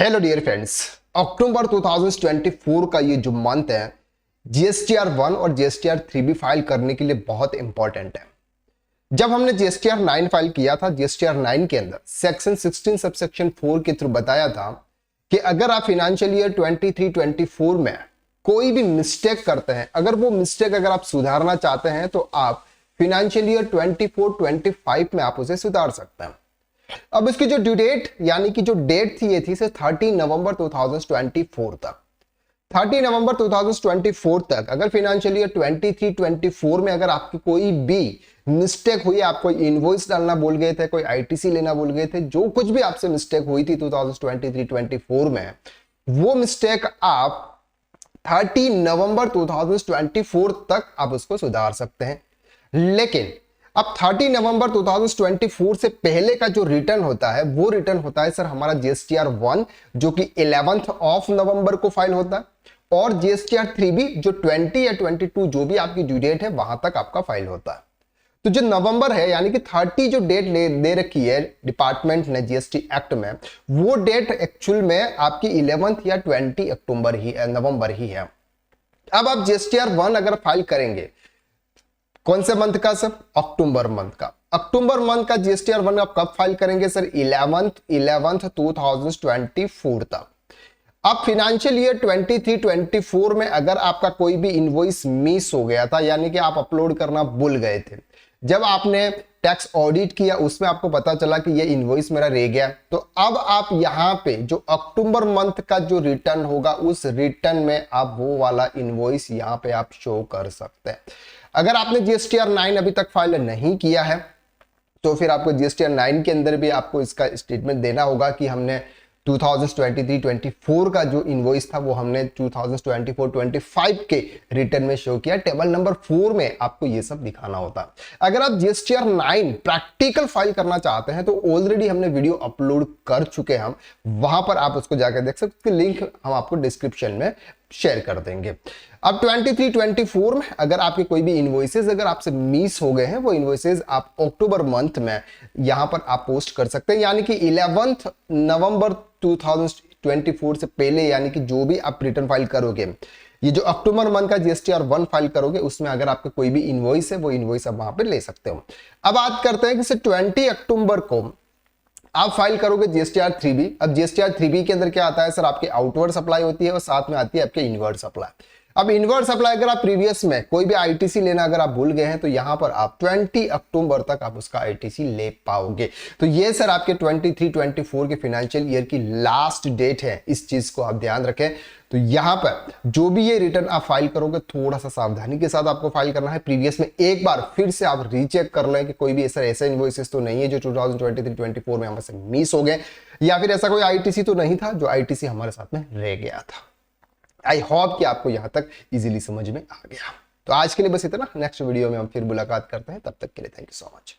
Hello dear friends, अक्टूबर 2024 का ये जो मंथ है जीएसटीआर 1 और जीएसटीआर 3 भी फाइल करने के लिए बहुत इंपॉर्टेंट है। जब हमने जीएसटीआर 9 फाइल किया था, जीएसटीआर 9 के अंदर सेक्शन 16 सबसेक्शन 4 के थ्रू बताया था कि अगर आप फाइनेंशियल ईयर 23-24 में कोई भी मिस्टेक करते हैं, अगर वो मिस्टेक अगर आप सुधारना चाहते हैं तो आप फाइनेंशियल ईयर 24-25 में आप उसे सुधार सकते हैं। अब इसकी जो ड्यू डेट यानी कि जो डेट थी ये थी 30 नवंबर 2024 तक। 30 नवंबर 2024 तक अगर फाइनेंशियल ईयर 23-24 में अगर आपकी कोई भी मिस्टेक हुई, आप कोई इनवॉइस डालना भूल गए थे, कोई आईटीसी लेना भूल गए थे, जो कुछ भी आपसे मिस्टेक हुई थी 2023-24 में, वो मिस्टेक आप 30 नवंबर 2024 तक आप उसको सुधार सकते हैं। लेकिन अब 30 नवंबर 2024 से पहले का जो रिटर्न होता है वो रिटर्न होता है सर हमारा जीएसटीआर 1 जो कि 11th ऑफ नवंबर को फाइल होता है, और जीएसटीआर 3 भी जो 20 या 22 जो भी आपकी ड्यू डेट है वहां तक आपका फाइल होता है। तो जो नवंबर है यानी कि 30 जो डेट दे रखी है डिपार्टमेंट ने जीएसटी एक्ट में, वो डेट एक्चुअल में आपकी 11th या 20 अक्टूबर ही नवंबर ही है। अब आप जीएसटीआर 1 अगर फाइल करेंगे कौन से मंथ का सर? अक्टूबर मंथ का। अक्टूबर मंथ का जीएसटीआर 1 आप कब फाइल करेंगे सर? 11th 2024 तक। अब फाइनेंशियल ईयर 23-24 में अगर आपका कोई भी इनवॉइस मिस हो गया था, यानी कि आप अपलोड करना भूल गए थे, जब आपने टैक्स ऑडिट किया उसमें आपको पता चला कि ये इनवॉइस मेरा रह गया, तो अब आप यहां पे जो अक्टूबर मंथ का जो रिटर्न होगा उस रिटर्न में आप वो वाला इनवॉइस यहां पे आप शो कर सकते हैं। अगर आपने जीएसटीआर 9 अभी तक फाइल नहीं किया है तो फिर आपको जीएसटीआर 9 के अंदर भी आपको इसका स्टेटमेंट देना होगा कि हमने 2023-24 का जो इनवॉइस था वो हमने 2024-25 के रिटर्न में शो किया। टेबल नंबर 4 में आपको ये सब दिखाना होता है। अगर आप जीएसटीआर 9 प्रैक्टिकल फाइल करना चाहते हैं तो ऑलरेडी हमने वीडियो अपलोड कर चुके हैं, हम वहां पर आप उसको जाकर देख सकते हैं, लिंक हम आपको डिस्क्रिप्शन में शेयर कर देंगे। अब 23-24 में अगर आपके कोई भी इनवॉइसेस अगर आपसे मिस हो गए हैं, वो इनवॉइसेस आप अक्टूबर मंथ में यहां पर आप पोस्ट कर सकते हैं, यानी कि 11th नवंबर 2024 से पहले, यानी कि जो भी आप रिटर्न फाइल करोगे, ये जो अक्टूबर मंथ का जीएसटीआर 1 फाइल करोगे उसमें अगर आपका कोई भी इनवॉइस है वो इनवॉइस आप वहां पर ले सकते हो। अब बात करते हैं कि 20 अक्टूबर को आप फाइल करोगे जीएसटीआर 3B। अब जीएसटीआर 3B के अंदर क्या आता है सर? आपकी आउटवर्ड सप्लाई होती है और साथ में आती है आपके इनवर्ड सप्लाई। अब इनवर्ड सप्लाई अगर आप प्रीवियस में कोई भी आईटीसी लेना अगर आप भूल गए हैं तो यहां पर आप 20 अक्टूबर तक आप उसका आईटीसी ले पाओगे। तो ये सर आपके 23-24 के फाइनेंशियल ईयर की लास्ट डेट है, इस चीज को आप ध्यान रखें। तो यहां पर जो भी ये रिटर्न आप फाइल करोगे थोड़ा सा सावधानी के साथ आपको फाइल करना है। प्रीवियस में एक बार फिर से आप रीचेक कर लें कि कोई भी ऐसा इनवॉइसेस तो नहीं है जो 2023-24 में हमारे से मिस हो गए, या फिर ऐसा कोई आईटीसी तो नहीं था जो आईटीसी हमारे साथ में रह गया था। आई होप कि आपको यहां तक इजीली समझ में आ गया। तो आज के लिए बस इतना। नेक्स्ट वीडियो में हम फिर मुलाकात करते हैं, तब तक के लिए थैंक यू सो मच।